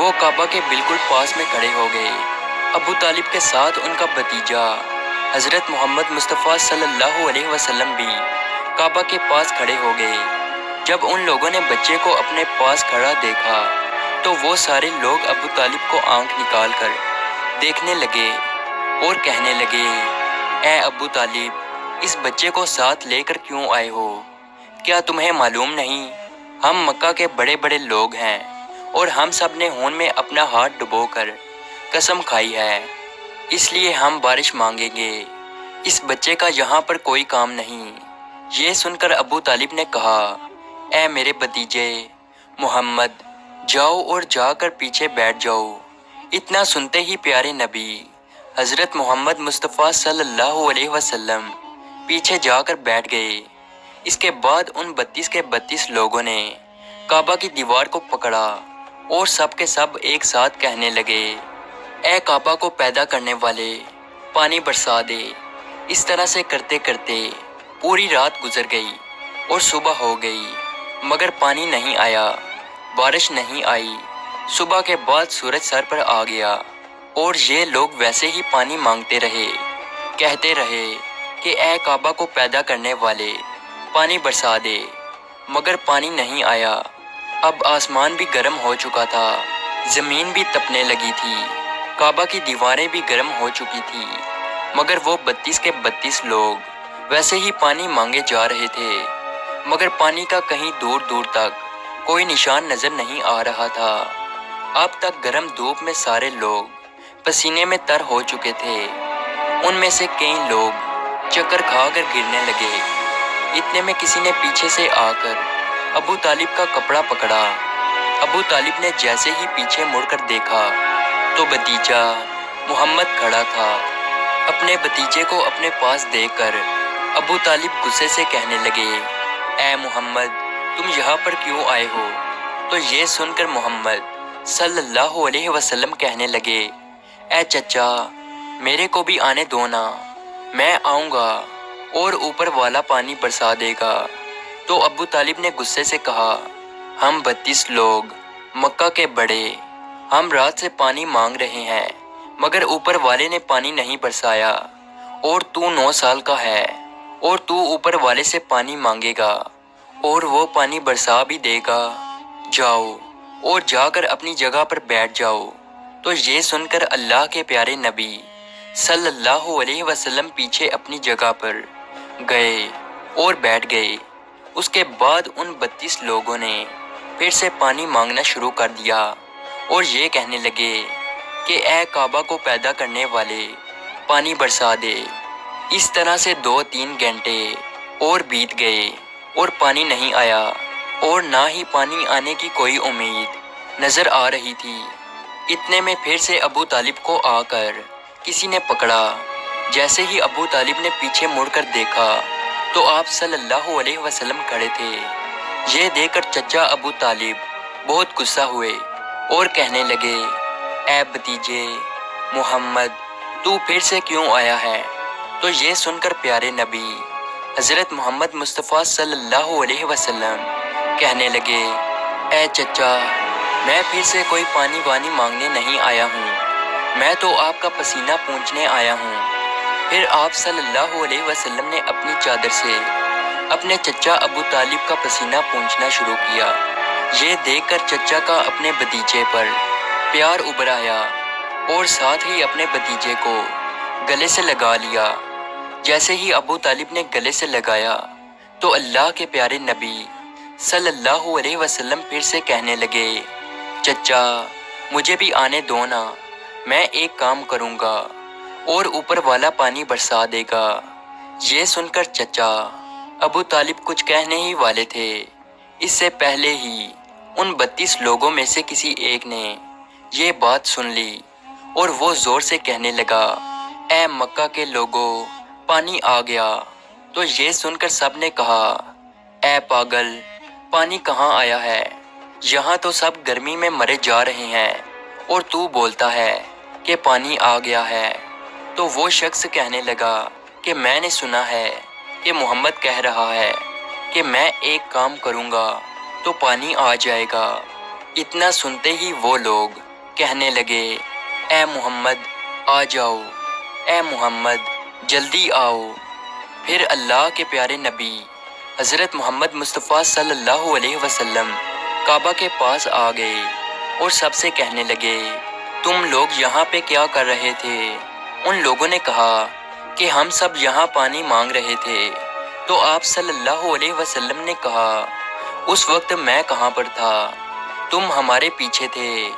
وہ کعبہ کے بالکل پاس میں کھڑے ہو گئے۔ ابو طالب کے ساتھ ان کا بھتیجا حضرت محمد مصطفیٰ صلی اللہ علیہ وسلم بھی کعبہ کے پاس کھڑے ہو گئے۔ جب ان لوگوں نے بچے کو اپنے پاس کھڑا دیکھا تو وہ سارے لوگ ابو طالب کو آنکھ نکال کر دیکھنے لگے اور کہنے لگے، اے ابو طالب، اس بچے کو ساتھ لے کر کیوں آئے ہو؟ کیا تمہیں معلوم نہیں ہم مکہ کے بڑے بڑے لوگ ہیں اور ہم سب نے خون میں اپنا ہاتھ ڈبو کر قسم کھائی ہے، اس لیے ہم بارش مانگیں گے، اس بچے کا یہاں پر کوئی کام نہیں۔ یہ سن کر ابو طالب نے کہا، اے میرے بھتیجے محمد، جاؤ اور جا کر پیچھے بیٹھ جاؤ۔ اتنا سنتے ہی پیارے نبی حضرت محمد مصطفیٰ صلی اللہ علیہ وسلم پیچھے جا کر بیٹھ گئے۔ اس کے بعد ان 32 کے 32 لوگوں نے کعبہ کی دیوار کو پکڑا اور سب کے سب ایک ساتھ کہنے لگے، اے کعبہ کو پیدا کرنے والے، پانی برسا دے۔ اس طرح سے کرتے کرتے پوری رات گزر گئی اور صبح ہو گئی، مگر پانی نہیں آیا، بارش نہیں آئی۔ صبح کے بعد سورج سر پر آ گیا اور یہ لوگ ویسے ہی پانی مانگتے رہے، کہتے رہے کہ اے کعبہ کو پیدا کرنے والے، پانی برسا دے، مگر پانی نہیں آیا۔ اب آسمان بھی گرم ہو چکا تھا، زمین بھی تپنے لگی تھی، کعبہ کی دیواریں بھی گرم ہو چکی تھی، مگر وہ 32 کے 32 لوگ ویسے ہی پانی مانگے جا رہے تھے، مگر پانی کا کہیں دور دور تک کوئی نشان نظر نہیں آ رہا تھا۔ اب تک گرم دھوپ میں سارے لوگ پسینے میں تر ہو چکے تھے، ان میں سے کئی لوگ چکر کھا کر گرنے لگے۔ اتنے میں کسی نے پیچھے سے آ کر ابو طالب کا کپڑا پکڑا۔ ابو طالب نے جیسے ہی پیچھے مڑ کر دیکھا تو بھتیجا محمد کھڑا تھا۔ اپنے بھتیجے کو اپنے پاس دیکھ کر ابو طالب غصے سے کہنے لگے، اے محمد، تم یہاں پر کیوں آئے ہو؟ تو یہ سن کر محمد صلی اللہ علیہ وسلم کہنے لگے، اے چچا، میرے کو بھی آنے دو نا، میں آؤں گا اور اوپر والا پانی برسا دے گا۔ تو ابو طالب نے غصے سے کہا، ہم 32 لوگ مکہ کے بڑے، ہم رات سے پانی مانگ رہے ہیں، مگر اوپر والے نے پانی نہیں برسایا، اور تو 9 سال کا ہے اور تو اوپر والے سے پانی مانگے گا اور وہ پانی برسا بھی دے گا، جاؤ اور جا کر اپنی جگہ پر بیٹھ جاؤ۔ تو یہ سن کر اللہ کے پیارے نبی صلی اللہ علیہ وسلم پیچھے اپنی جگہ پر گئے اور بیٹھ گئے۔ اس کے بعد ان 32 لوگوں نے پھر سے پانی مانگنا شروع کر دیا اور یہ کہنے لگے کہ اے کعبہ کو پیدا کرنے والے، پانی برسا دے۔ اس طرح سے 2-3 گھنٹے اور بیت گئے اور پانی نہیں آیا، اور نہ ہی پانی آنے کی کوئی امید نظر آ رہی تھی۔ اتنے میں پھر سے ابو طالب کو آ کر کسی نے پکڑا۔ جیسے ہی ابو طالب نے پیچھے مڑ کر دیکھا تو آپ صلی اللہ علیہ وسلم کھڑے تھے۔ یہ دیکھ کر چچا ابو طالب بہت غصہ ہوئے اور کہنے لگے، اے بھتیجے محمد، تو پھر سے کیوں آیا ہے؟ تو یہ سن کر پیارے نبی حضرت محمد مصطفیٰ صلی اللہ علیہ وسلم کہنے لگے، اے چچا، میں پھر سے کوئی پانی وانی مانگنے نہیں آیا ہوں، میں تو آپ کا پسینہ پونچھنے آیا ہوں۔ پھر آپ صلی اللہ علیہ وسلم نے اپنی چادر سے اپنے چچا ابو طالب کا پسینہ پونچھنا شروع کیا۔ یہ دیکھ کر چچا کا اپنے بھتیجے پر پیار ابھر آیا اور ساتھ ہی اپنے بھتیجے کو گلے سے لگا لیا۔ جیسے ہی ابو طالب نے گلے سے لگایا تو اللہ کے پیارے نبی صلی اللہ علیہ وسلم پھر سے کہنے لگے، چچا، مجھے بھی آنے دو نا، میں ایک کام کروں گا اور اوپر والا پانی برسا دے گا۔ یہ سن کر چچا ابو طالب کچھ کہنے ہی والے تھے، اس سے پہلے ہی ان 32 لوگوں میں سے کسی ایک نے یہ بات سن لی اور وہ زور سے کہنے لگا، اے مکہ کے لوگوں، پانی آ گیا۔ تو یہ سن کر سب نے کہا، اے پاگل، پانی کہاں آیا ہے؟ یہاں تو سب گرمی میں مرے جا رہے ہیں اور تو بولتا ہے کہ پانی آ گیا ہے۔ تو وہ شخص کہنے لگا کہ میں نے سنا ہے کہ محمد کہہ رہا ہے کہ میں ایک کام کروں گا تو پانی آ جائے گا۔ اتنا سنتے ہی وہ لوگ کہنے لگے اے محمد آ جاؤ، اے محمد جلدی آؤ۔ پھر اللہ کے پیارے نبی حضرت محمد مصطفیٰ صلی اللہ علیہ وسلم کعبہ کے پاس آ گئے اور سب سے کہنے لگے تم لوگ یہاں پہ کیا کر رہے تھے؟ ان لوگوں نے کہا کہ ہم سب یہاں پانی مانگ رہے تھے۔ تو آپ صلی اللہ علیہ وسلم نے کہا اس وقت میں کہاں پر تھا؟ تم ہمارے پیچھے تھے۔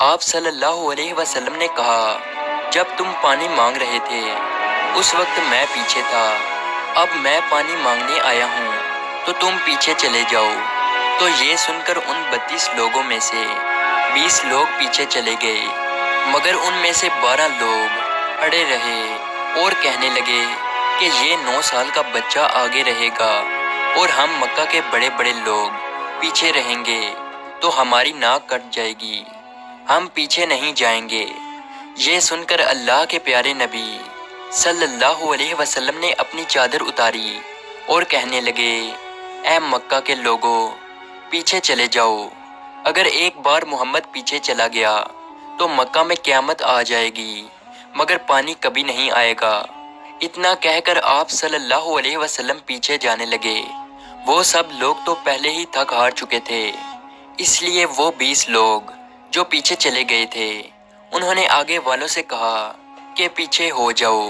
آپ صلی اللہ علیہ وسلم نے کہا جب تم پانی مانگ رہے تھے اس وقت میں پیچھے تھا، اب میں پانی مانگنے آیا ہوں تو تم پیچھے چلے جاؤ۔ تو یہ سن کر ان 32 لوگوں میں سے 20 لوگ پیچھے چلے گئے، مگر ان میں سے 12 لوگ اڑے رہے اور کہنے لگے کہ یہ 9 سال کا بچہ آگے رہے گا اور ہم مکہ کے بڑے بڑے لوگ پیچھے رہیں گے تو ہماری ناک کٹ جائے گی، ہم پیچھے نہیں جائیں گے۔ یہ سن کر اللہ کے پیارے نبی صلی اللہ علیہ وسلم نے اپنی چادر اتاری اور کہنے لگے اے مکہ کے لوگوں پیچھے چلے جاؤ، اگر ایک بار محمد پیچھے چلا گیا تو مکہ میں قیامت آ جائے گی مگر پانی کبھی نہیں آئے گا۔ اتنا کہہ کر آپ صلی اللہ علیہ وسلم پیچھے جانے لگے۔ وہ سب لوگ تو پہلے ہی تھک ہار چکے تھے، اس لیے وہ 20 لوگ جو پیچھے چلے گئے تھے انہوں نے آگے والوں سے کہا کہ پیچھے ہو جاؤ،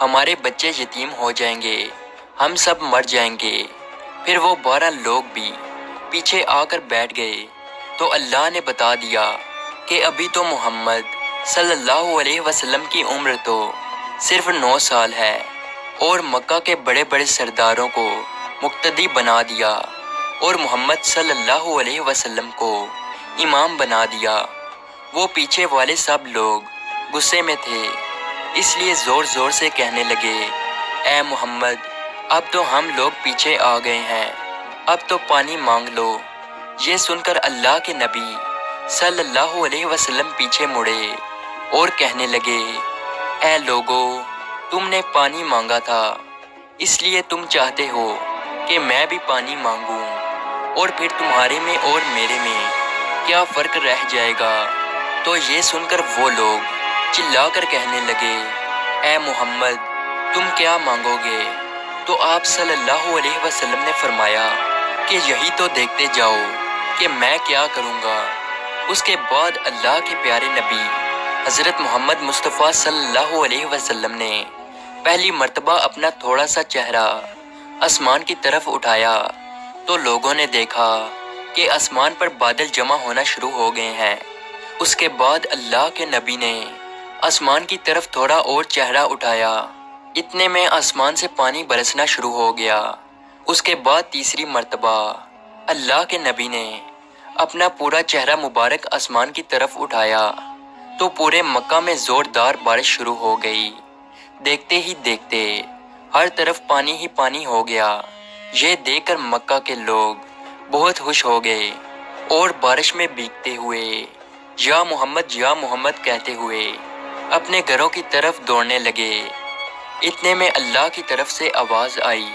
ہمارے بچے یتیم ہو جائیں گے، ہم سب مر جائیں گے۔ پھر وہ 12 لوگ بھی پیچھے آ کر بیٹھ گئے تو اللہ نے بتا دیا کہ ابھی تو محمد صلی اللہ علیہ وسلم کی عمر تو صرف 9 سال ہے اور مکہ کے بڑے بڑے سرداروں کو مقتدی بنا دیا اور محمد صلی اللہ علیہ وسلم کو امام بنا دیا۔ وہ پیچھے والے سب لوگ غصے میں تھے، اس لیے زور زور سے کہنے لگے اے محمد اب تو ہم لوگ پیچھے آ گئے ہیں، اب تو پانی مانگ لو۔ یہ سن کر اللہ کے نبی صلی اللہ علیہ وسلم پیچھے مڑے اور کہنے لگے اے لوگو تم نے پانی مانگا تھا، اس لیے تم چاہتے ہو کہ میں بھی پانی مانگوں، اور پھر تمہارے میں اور میرے میں کیا فرق رہ جائے گا؟ تو یہ سن کر وہ لوگ چلا کر کہنے لگے اے محمد تم کیا مانگو گے؟ تو آپ صلی اللہ علیہ وسلم نے فرمایا کہ یہی تو دیکھتے جاؤ کہ میں کیا کروں گا۔ اس کے بعد اللہ کے پیارے نبی حضرت محمد مصطفیٰ صلی اللہ علیہ وسلم نے پہلی مرتبہ اپنا تھوڑا سا چہرہ آسمان کی طرف اٹھایا تو لوگوں نے دیکھا کہ آسمان پر بادل جمع ہونا شروع ہو گئے ہیں۔ اس کے بعد اللہ کے نبی نے آسمان کی طرف تھوڑا اور چہرہ اٹھایا، اتنے میں آسمان سے پانی برسنا شروع ہو گیا۔ اس کے بعد تیسری مرتبہ اللہ کے نبی نے اپنا پورا چہرہ مبارک آسمان کی طرف اٹھایا تو پورے مکہ میں زوردار بارش شروع ہو گئی۔ دیکھتے ہی دیکھتے ہر طرف پانی ہی پانی ہو گیا۔ یہ دیکھ کر مکہ کے لوگ بہت خوش ہو گئے اور بارش میں بھیگتے ہوئے یا محمد کہتے ہوئے اپنے گھروں کی طرف دوڑنے لگے۔ اتنے میں اللہ کی طرف سے آواز آئی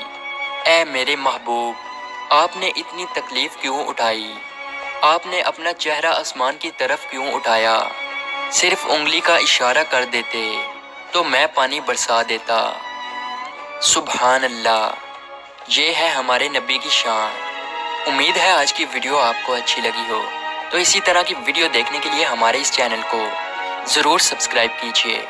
اے میرے محبوب آپ نے اتنی تکلیف کیوں اٹھائی؟ آپ نے اپنا چہرہ آسمان کی طرف کیوں اٹھایا؟ صرف انگلی کا اشارہ کر دیتے تو میں پانی برسا دیتا۔ سبحان اللہ، یہ ہے ہمارے نبی کی شان۔ امید ہے آج کی ویڈیو آپ کو اچھی لگی ہو، تو اسی طرح کی ویڈیو دیکھنے کے لیے ہمارے اس چینل کو ضرور سبسکرائب کیجیے۔